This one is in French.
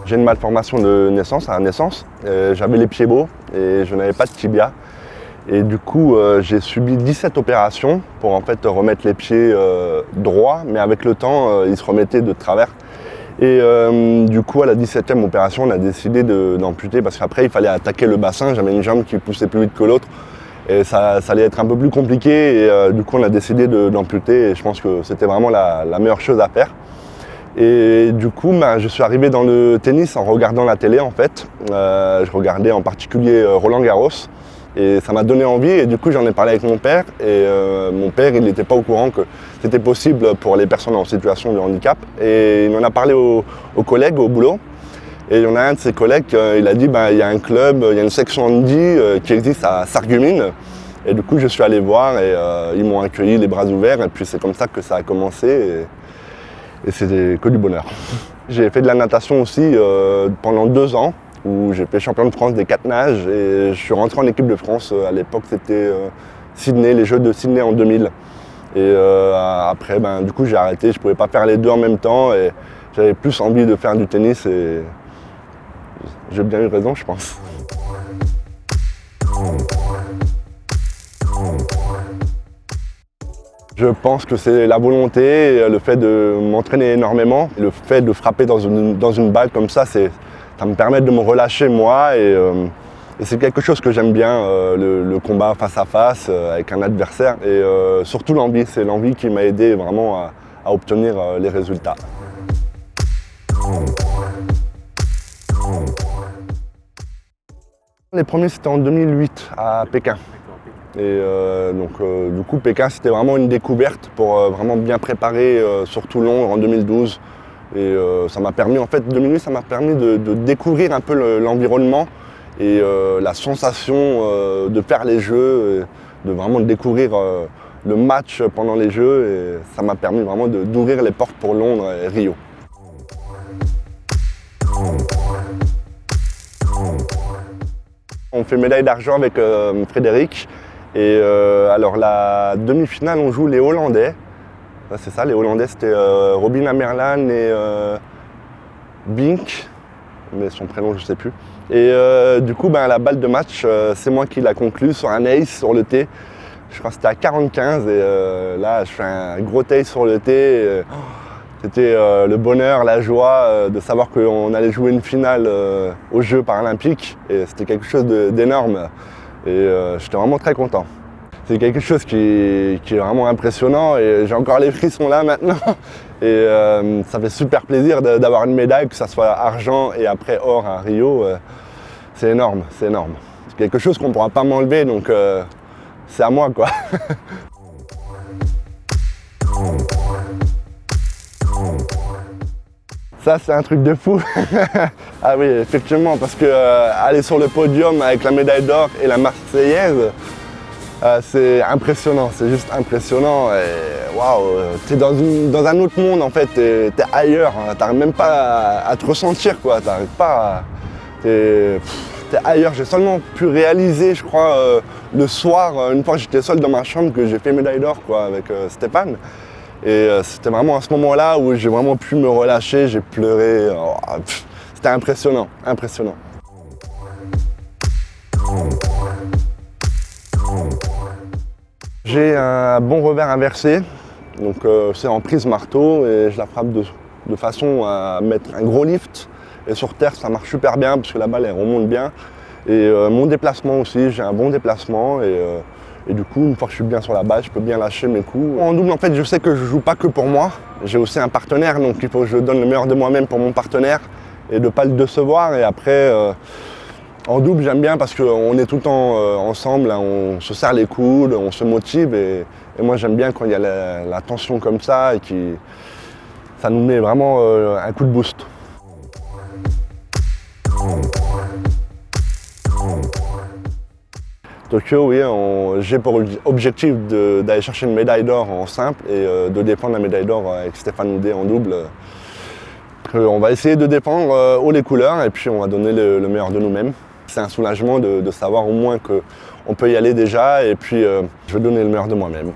J'ai une malformation de naissance, à la naissance. J'avais les pieds beaux et je n'avais pas de tibia. Et du coup, j'ai subi 17 opérations pour en fait remettre les pieds droits, mais avec le temps, ils se remettaient de travers. Et du coup, à la 17e opération, on a décidé d'amputer parce qu'après, il fallait attaquer le bassin. J'avais une jambe qui poussait plus vite que l'autre et ça allait être un peu plus compliqué. Et du coup, on a décidé d'amputer et je pense que c'était vraiment la meilleure chose à faire. Et du coup, je suis arrivé dans le tennis en regardant la télé en fait. Je regardais en particulier Roland Garros et ça m'a donné envie et du coup j'en ai parlé avec mon père et mon père il n'était pas au courant que c'était possible pour les personnes en situation de handicap et il en a parlé aux collègues au boulot et il y en a un de ses collègues, il a dit il y a un club, il y a une section handi qui existe à Sarreguemines et du coup je suis allé voir et ils m'ont accueilli les bras ouverts et puis c'est comme ça que ça a commencé. Et c'était que du bonheur. J'ai fait de la natation aussi pendant 2 ans, où j'ai fait champion de France des 4 nages et je suis rentré en équipe de France. À l'époque, c'était Sydney, les Jeux de Sydney en 2000. Et après, du coup, j'ai arrêté. Je ne pouvais pas faire les deux en même temps et j'avais plus envie de faire du tennis et j'ai bien eu raison, je pense. Je pense que c'est la volonté, le fait de m'entraîner énormément, le fait de frapper dans une balle comme ça me permet de me relâcher moi et c'est quelque chose que j'aime bien, le combat face à face avec un adversaire et surtout l'envie, c'est l'envie qui m'a aidé vraiment à obtenir les résultats. Les premiers c'était en 2008 à Pékin. Et du coup Pékin c'était vraiment une découverte pour vraiment bien préparer sur Toulon en 2012 et ça m'a permis en fait 2008 ça m'a permis de découvrir un peu l'environnement et la sensation de faire les jeux, de vraiment découvrir le match pendant les jeux et ça m'a permis vraiment d'ouvrir les portes pour Londres et Rio. On fait médaille d'argent avec Frédéric. Et alors la demi-finale, on joue les Hollandais. C'est ça, les Hollandais, c'était Robin Amerlan et Bink, mais son prénom je ne sais plus. Et du coup, la balle de match, c'est moi qui l'a conclue sur un ace sur le tee. Je crois que c'était à 45 et là, je fais un gros ace sur le tee. C'était le bonheur, la joie de savoir qu'on allait jouer une finale aux Jeux paralympiques et c'était quelque chose d'énorme. Et j'étais vraiment très content. C'est quelque chose qui est vraiment impressionnant et j'ai encore les frissons là maintenant. Et ça fait super plaisir d'avoir une médaille, que ce soit argent et après or à Rio. C'est énorme, c'est énorme. C'est quelque chose qu'on ne pourra pas m'enlever, donc c'est à moi quoi. Ça c'est un truc de fou. Ah oui, effectivement, parce que aller sur le podium avec la médaille d'or et la Marseillaise, c'est impressionnant, c'est juste impressionnant. Waouh, t'es dans un autre monde en fait, t'es ailleurs, hein, t'arrives même pas à te ressentir quoi, t'arrives pas à... T'es ailleurs, j'ai seulement pu réaliser, je crois, le soir, une fois que j'étais seul dans ma chambre, que j'ai fait médaille d'or quoi, avec Stéphane. Et c'était vraiment à ce moment-là où j'ai vraiment pu me relâcher, j'ai pleuré. C'était impressionnant, impressionnant. J'ai un bon revers inversé, donc c'est en prise marteau et je la frappe de façon à mettre un gros lift. Et sur terre, ça marche super bien parce que la balle elle remonte bien. Et mon déplacement aussi, j'ai un bon déplacement. Et du coup, une fois que je suis bien sur la balle, je peux bien lâcher mes coups. En double, en fait, je sais que je ne joue pas que pour moi. J'ai aussi un partenaire, donc il faut que je donne le meilleur de moi-même pour mon partenaire et de ne pas le décevoir. Et après, en double, j'aime bien parce qu'on est tout le temps ensemble, hein, on se serre les coudes, on se motive. Et moi, j'aime bien quand il y a la tension comme ça et ça nous met vraiment un coup de boost. Tokyo, oui, j'ai pour objectif d'aller chercher une médaille d'or en simple et de défendre la médaille d'or avec Stéphane Houdet en double. On va essayer de défendre haut les couleurs et puis on va donner le meilleur de nous-mêmes. C'est un soulagement de savoir au moins qu'on peut y aller déjà et puis je vais donner le meilleur de moi-même.